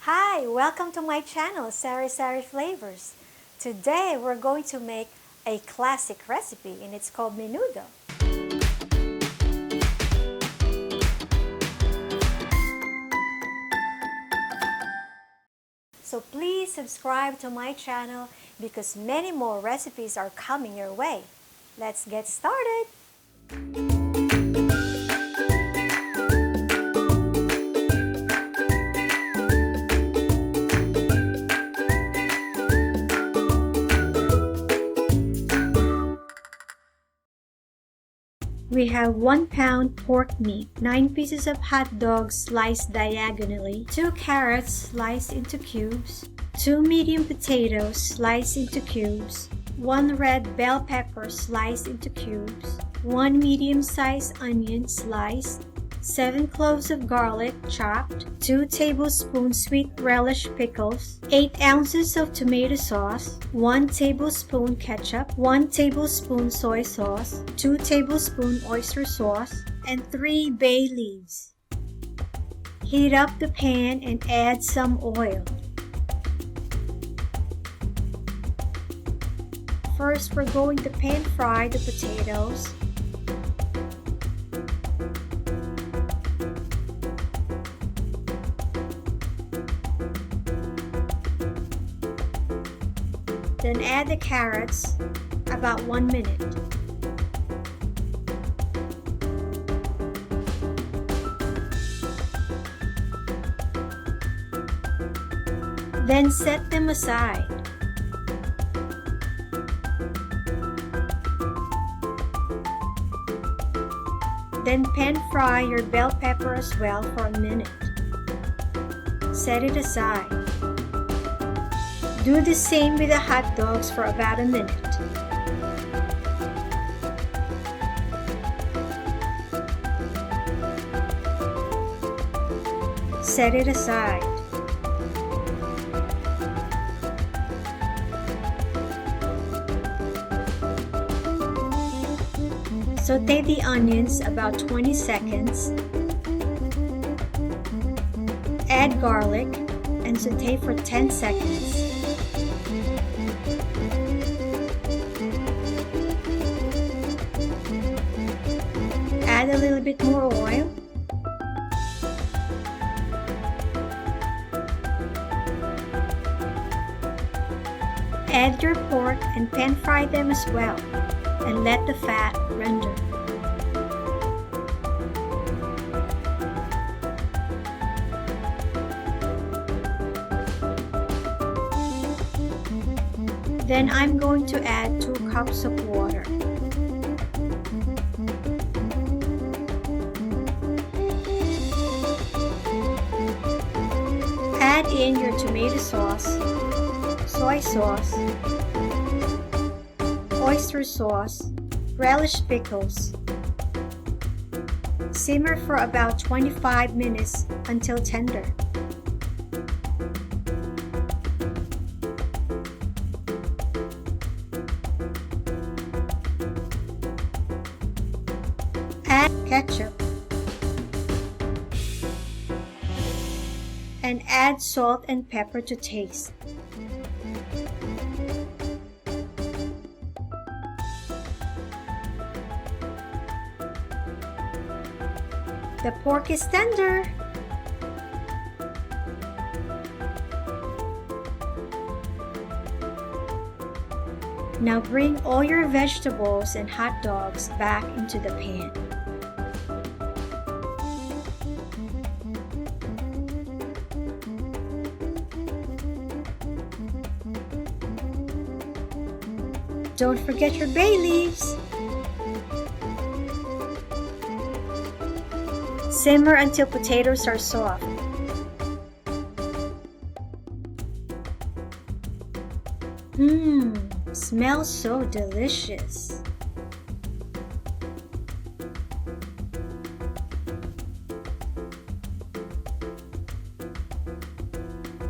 Hi, welcome to my channel, Sari Sari Flavors. Today we're going to make a classic recipe and it's called menudo. So please subscribe to my channel because many more recipes are coming your way. Let's get started! We have 1 pound pork meat, 9 pieces of hot dogs sliced diagonally, 2 carrots sliced into cubes, 2 medium potatoes sliced into cubes, 1 red bell pepper sliced into cubes, 1 medium-sized onion sliced, 7 cloves of garlic chopped, 2 tablespoons sweet relish pickles, 8 ounces of tomato sauce, 1 tablespoon ketchup, 1 tablespoon soy sauce, 2 tablespoons oyster sauce, and 3 bay leaves. Heat up the pan and add some oil. First, we're going to pan fry the potatoes. Then add the carrots, about 1 minute. Then set them aside. Then pan fry your bell pepper as well for a minute. Set it aside. Do the same with the hot dogs for about a minute. Set it aside. Saute the onions about 20 seconds. Add garlic and saute for 10 seconds. Add a little bit more oil. Add your pork and pan fry them as well, and let the fat render. Then I'm going to add 2 cups of water. Add in your tomato sauce, soy sauce, oyster sauce, relish pickles. Simmer for about 25 minutes until tender. Add ketchup and add salt and pepper to taste. The pork is tender. Now bring all your vegetables and hot dogs back into the pan. Don't forget your bay leaves. Simmer until potatoes are soft. Smells so delicious.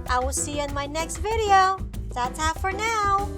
I will see you in my next video. Ta-ta for now.